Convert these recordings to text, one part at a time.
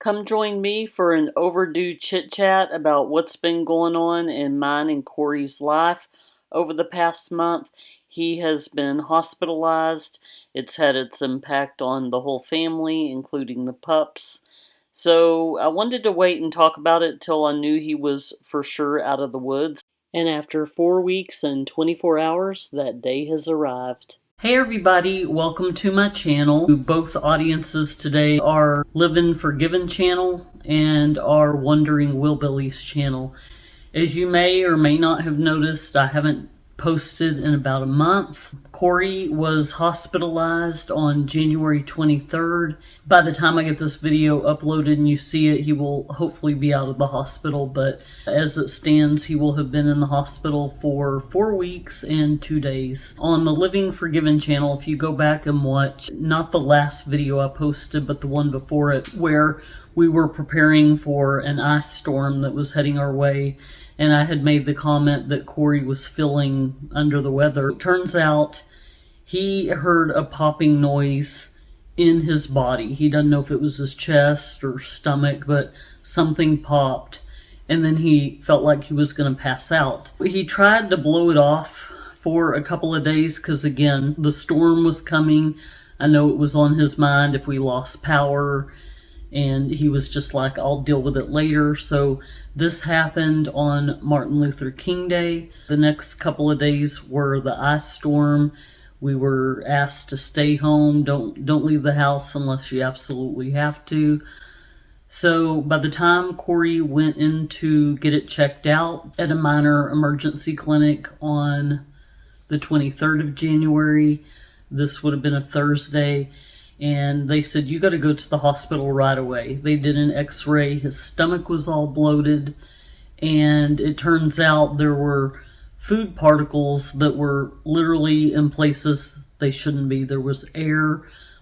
Come join me for an overdue chit-chat about what's been going on in mine and Corey's life over the past month. He has been hospitalized. It's had its impact on the whole family, including the pups. So I wanted to wait and talk about it till I knew he was for sure out of the woods. And after 4 weeks and 24 hours, that day has arrived. Hey everybody, welcome to my channel. Both audiences today are Living Forgiven channel and our Wandering Willbillies channel. As you may or may not have noticed, I haven't posted in about a month. Corey was hospitalized on January 23rd. By the time I get this video uploaded and you see it, he will hopefully be out of the hospital, but as it stands, he will have been in the hospital for 4 weeks and 2 days. On the Living Forgiven channel, if you go back and watch, not the last video I posted, but the one before it, where we were preparing for an ice storm that was heading our way, and I had made the comment that Corey was feeling under the weather. It turns out he heard a popping noise in his body. He doesn't know if it was his chest or stomach, but something popped, and then he felt like he was going to pass out. He tried to blow it off for a couple of days because, again, the storm was coming. I know it was on his mind if we lost power, and he was just like, I'll deal with it later. So this happened on Martin Luther King Day. The next couple of days were the ice storm. We were asked to stay home. Don't leave the house unless you absolutely have to. So by the time Corey went in to get it checked out at a minor emergency clinic on the 23rd of January, this would have been a Thursday, and they said, you got to go to the hospital right away. They did an x-ray. His stomach was all bloated, and it turns out there were food particles that were literally in places they shouldn't be. There was air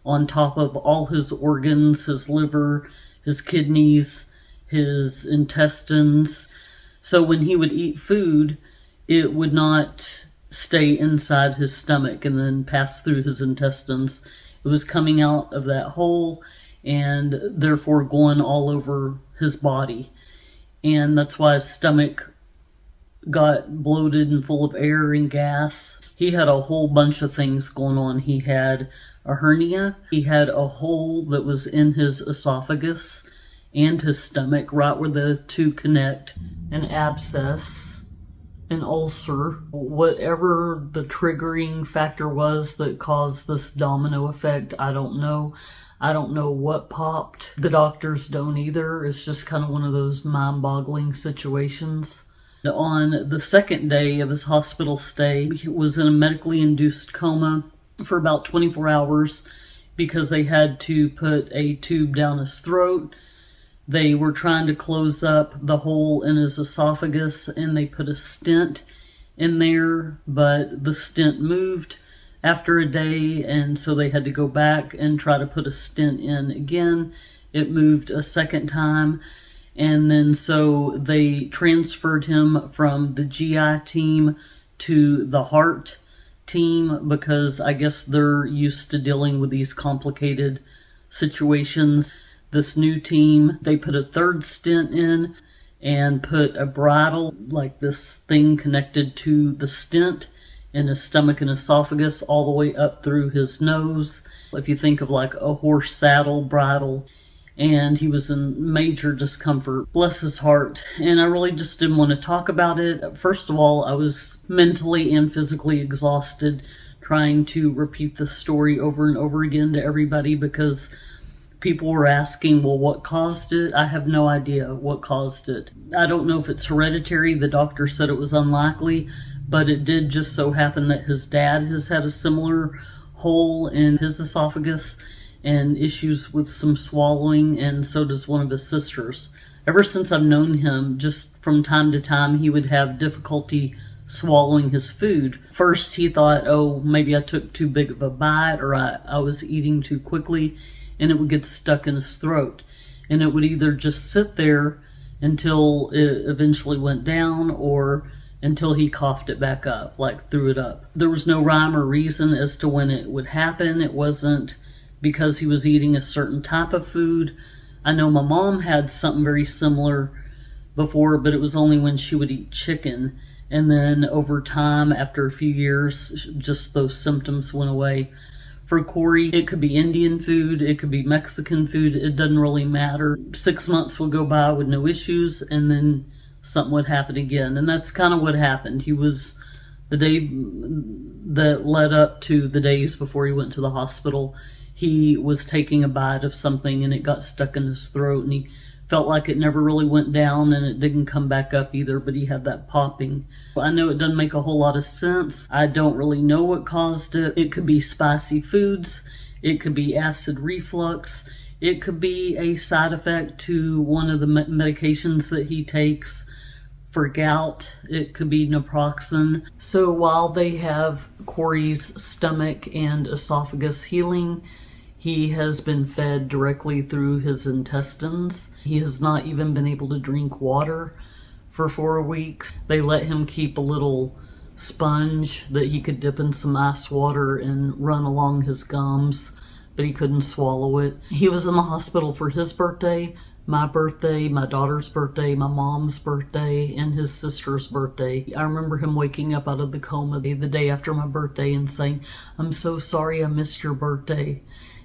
on top of all his organs, his liver, his kidneys, his intestines. So when he would eat food, it would not stay inside his stomach and then pass through his intestines. It was coming out of that hole and therefore going all over his body. And that's why his stomach got bloated and full of air and gas. He had a whole bunch of things going on. He had a hernia. He had a hole that was in his esophagus and his stomach, right where the two connect, an abscess, an ulcer. Whatever the triggering factor was that caused this domino effect, I don't know. I don't know what popped. The doctors don't either. It's just kind of one of those mind-boggling situations. On the second day of his hospital stay, he was in a medically induced coma for about 24 hours because they had to put a tube down his throat. They were trying to close up the hole in his esophagus, and they put a stent in there, but the stent moved after a day, and so they had to go back and try to put a stent in again. It moved a second time, and then so they transferred him from the GI team to the heart team because I guess they're used to dealing with these complicated situations. This new team, they put a third stent in and put a bridle, like this thing connected to the stent in his stomach and esophagus all the way up through his nose. If you think of like a horse saddle bridle, and he was in major discomfort. Bless his heart. And I really just didn't want to talk about it. First of all, I was mentally and physically exhausted trying to repeat the story over and over again to everybody because people were asking, well, what caused it? I have no idea what caused it. I don't know if it's hereditary. The doctor said it was unlikely, but it did just so happen that his dad has had a similar hole in his esophagus and issues with some swallowing, and so does one of his sisters. Ever since I've known him, just from time to time, he would have difficulty swallowing his food. First, he thought, oh, maybe I took too big of a bite, or I was eating too quickly, and it would get stuck in his throat. And it would either just sit there until it eventually went down, or until he coughed it back up, like threw it up. There was no rhyme or reason as to when it would happen. It wasn't because he was eating a certain type of food. I know my mom had something very similar before, but it was only when she would eat chicken. And then over time, after a few years, just those symptoms went away. For Corey, it could be Indian food, it could be Mexican food, it doesn't really matter. 6 months would go by with no issues, and then something would happen again. And that's kind of what happened. He was, the day that led up to the days before he went to the hospital, he was taking a bite of something and it got stuck in his throat, and he felt like it never really went down and it didn't come back up either, but he had that popping. I know it doesn't make a whole lot of sense. I don't really know what caused it. It could be spicy foods. It could be acid reflux. It could be a side effect to one of the medications that he takes for gout. It could be naproxen. So while they have Corey's stomach and esophagus healing, he has been fed directly through his intestines. He has not even been able to drink water for 4 weeks. They let him keep a little sponge that he could dip in some ice water and run along his gums, but he couldn't swallow it. He was in the hospital for his birthday, my daughter's birthday, my mom's birthday, and his sister's birthday. I remember him waking up out of the coma the day after my birthday and saying, "I'm so sorry I missed your birthday."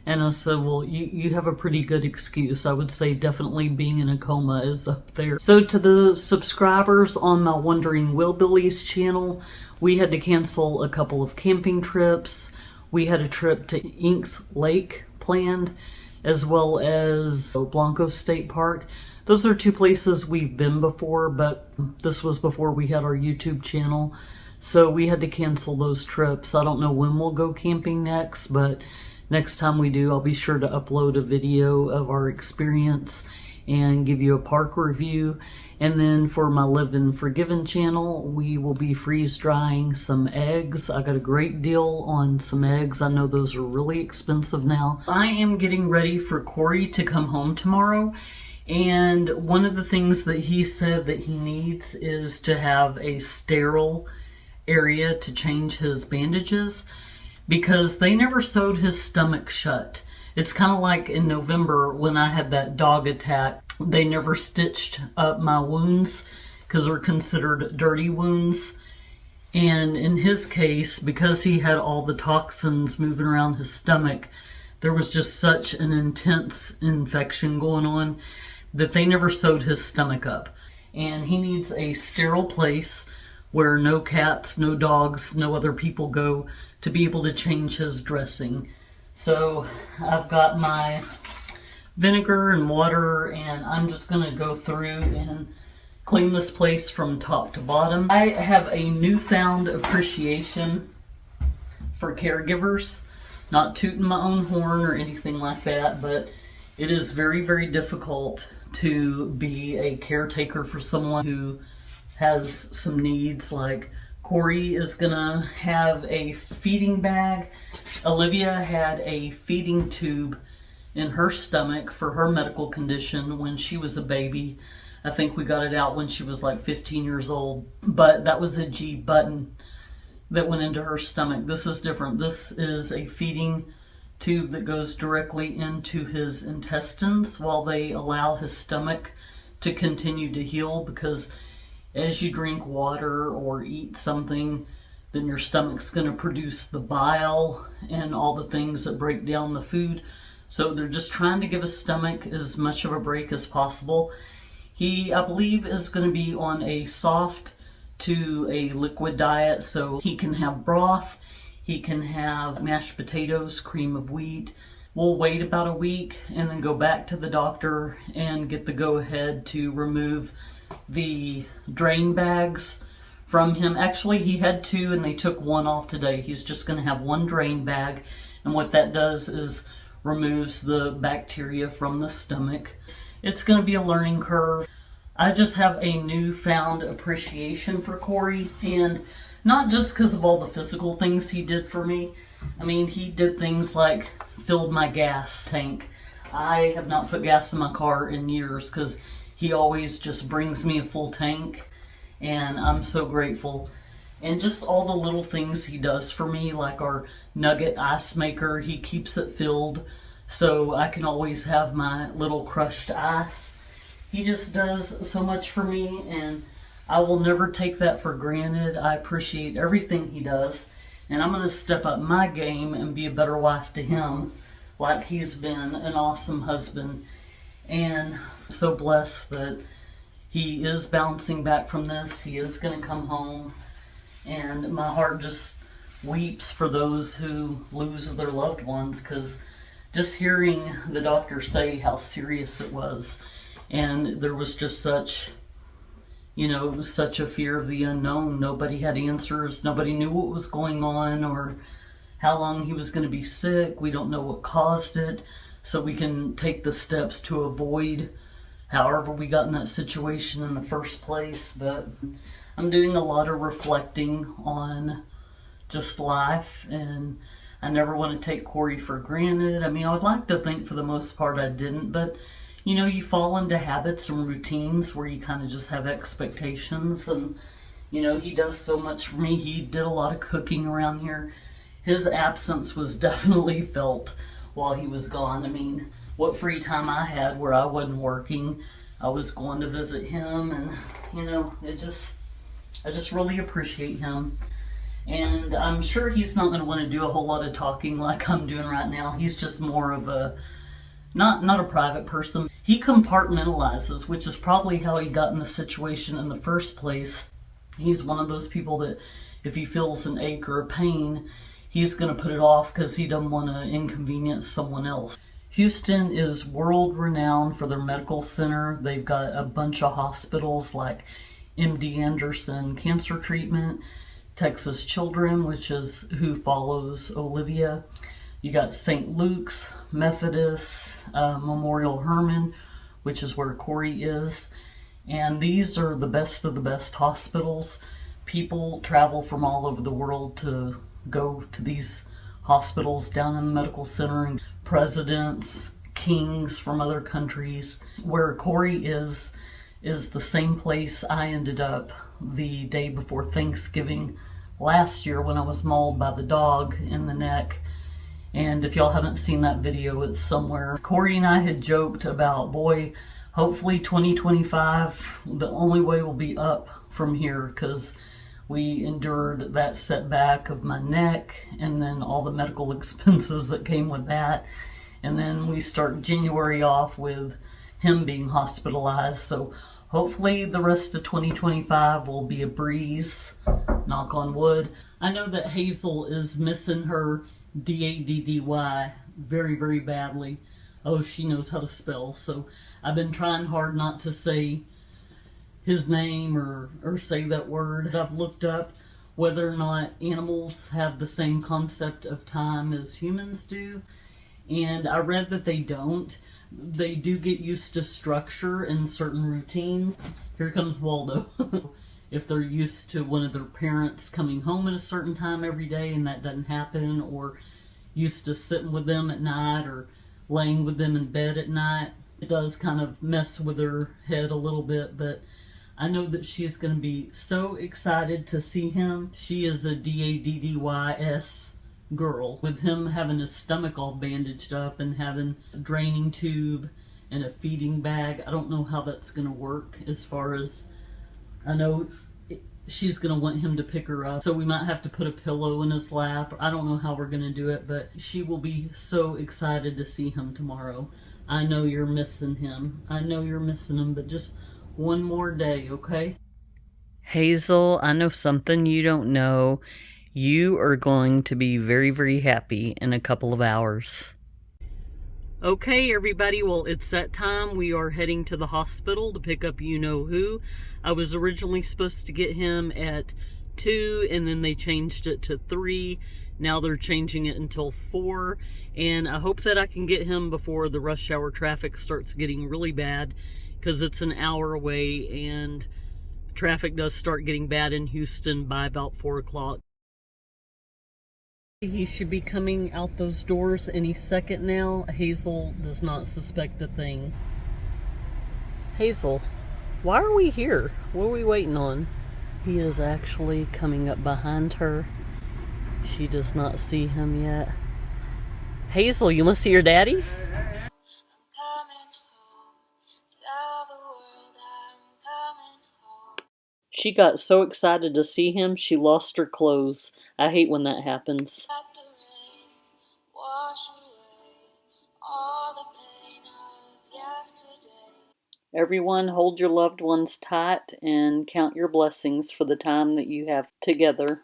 And I said, well, you have a pretty good excuse. I would say definitely being in a coma is up there. So to the subscribers on my Wandering Willbillies channel, we had to cancel a couple of camping trips. We had a trip to Inks Lake planned, as well as Blanco State Park. Those are two places we've been before, but this was before we had our YouTube channel. So we had to cancel those trips. I don't know when we'll go camping next, but next time we do, I'll be sure to upload a video of our experience and give you a park review. And then for my Live and Forgiven channel, we will be freeze drying some eggs. I got a great deal on some eggs. I know those are really expensive now. I am getting ready for Corey to come home tomorrow. And one of the things that he said that he needs is to have a sterile area to change his bandages, because they never sewed his stomach shut. It's kind of like in November when I had that dog attack. They never stitched up my wounds because they're considered dirty wounds. And in his case, because he had all the toxins moving around his stomach, there was just such an intense infection going on that they never sewed his stomach up. And he needs a sterile place where no cats, no dogs, no other people go to be able to change his dressing. So I've got my vinegar and water, and I'm just going to go through and clean this place from top to bottom. I have a newfound appreciation for caregivers. Not tooting my own horn or anything like that, but it is very, very difficult to be a caretaker for someone who has some needs. Like Corey is gonna have a feeding bag. Olivia had a feeding tube in her stomach for her medical condition when she was a baby. I think we got it out when she was like 15 years old, but that was a G button that went into her stomach. This is different. This is a feeding tube that goes directly into his intestines while they allow his stomach to continue to heal, because as you drink water or eat something, then your stomach's going to produce the bile and all the things that break down the food. So they're just trying to give his stomach as much of a break as possible. He, I believe, is going to be on a soft to a liquid diet, so he can have broth, he can have mashed potatoes, cream of wheat. We'll wait about a week and then go back to the doctor and get the go-ahead to remove the drain bags from him. Actually, he had two and they took one off today. He's just going to have one drain bag, and what that does is removes the bacteria from the stomach. It's going to be a learning curve. I just have a newfound appreciation for Corey, and not just because of all the physical things he did for me. I mean, he did things like filled my gas tank. I have not put gas in my car in years because he always just brings me a full tank, and I'm so grateful. And just all the little things he does for me, like our nugget ice maker, he keeps it filled so I can always have my little crushed ice. He just does so much for me, and I will never take that for granted. I appreciate everything he does, and I'm going to step up my game and be a better wife to him, like he's been an awesome husband. And I'm so blessed that he is bouncing back from this. He is going to come home, and my heart just weeps for those who lose their loved ones, because just hearing the doctor say how serious it was, and there was just such, it was such a fear of the unknown. Nobody had answers. Nobody knew what was going on or how long he was going to be sick. We don't know what caused it, so we can take the steps to avoid however we got in that situation in the first place. But I'm doing a lot of reflecting on just life, and I never want to take Corey for granted. I mean, I would like to think for the most part I didn't, but you fall into habits and routines where you kind of just have expectations. And he does so much for me. He did a lot of cooking around here. His absence was definitely felt while he was gone. I mean, what free time I had where I wasn't working, I was going to visit him, and I just really appreciate him. And I'm sure he's not going to want to do a whole lot of talking like I'm doing right now. He's just more of a not a private person. He compartmentalizes, which is probably how he got in the situation in the first place. He's one of those people that if he feels an ache or a pain, he's going to put it off because he doesn't want to inconvenience someone else. Houston is world renowned for their medical center. They've got a bunch of hospitals like MD Anderson Cancer Treatment, Texas Children, which is who follows Olivia. You got St. Luke's, Methodist, Memorial Hermann, which is where Corey is. And these are the best of the best hospitals. People travel from all over the world to go to these hospitals down in the medical center, and presidents, kings from other countries. Where Corey is the same place I ended up the day before Thanksgiving last year when I was mauled by the dog in the neck. And if y'all haven't seen that video, it's somewhere. Corey and I had joked about, boy, hopefully 2025, the only way will be up from here, because we endured that setback of my neck and then all the medical expenses that came with that. And then we start January off with him being hospitalized. So hopefully the rest of 2025 will be a breeze, knock on wood. I know that Hazel is missing her DADDY very, very badly. Oh, she knows how to spell. So I've been trying hard not to say his name or say that word. I've looked up whether or not animals have the same concept of time as humans do, and I read that they don't. They do get used to structure and certain routines. Here comes Waldo. If they're used to one of their parents coming home at a certain time every day and that doesn't happen, or used to sitting with them at night or laying with them in bed at night, it does kind of mess with her head a little bit. But I know that she's going to be so excited to see him. She is a DADDYS girl. With him having his stomach all bandaged up and having a draining tube and a feeding bag, I don't know how that's going to work. As far as I know, she's going to want him to pick her up, so we might have to put a pillow in his lap. I don't know how we're going to do it, but she will be so excited to see him tomorrow. I know you're missing him. I know you're missing him, but just one more day, okay? Hazel, I know something you don't know. You are going to be very, very happy in a couple of hours. Okay, everybody, well, it's that time. We are heading to the hospital to pick up you-know-who. I was originally supposed to get him at 2, and then they changed it to 3. Now they're changing it until 4, and I hope that I can get him before the rush hour traffic starts getting really bad, because it's an hour away, and traffic does start getting bad in Houston by about 4 o'clock. He should be coming out those doors any second now. Hazel does not suspect a thing. Hazel, why are we here? What are we waiting on? He is actually coming up behind her. She does not see him yet. Hazel, you want to see your daddy? She got so excited to see him, she lost her clothes. I hate when that happens. Everyone, hold your loved ones tight and count your blessings for the time that you have together.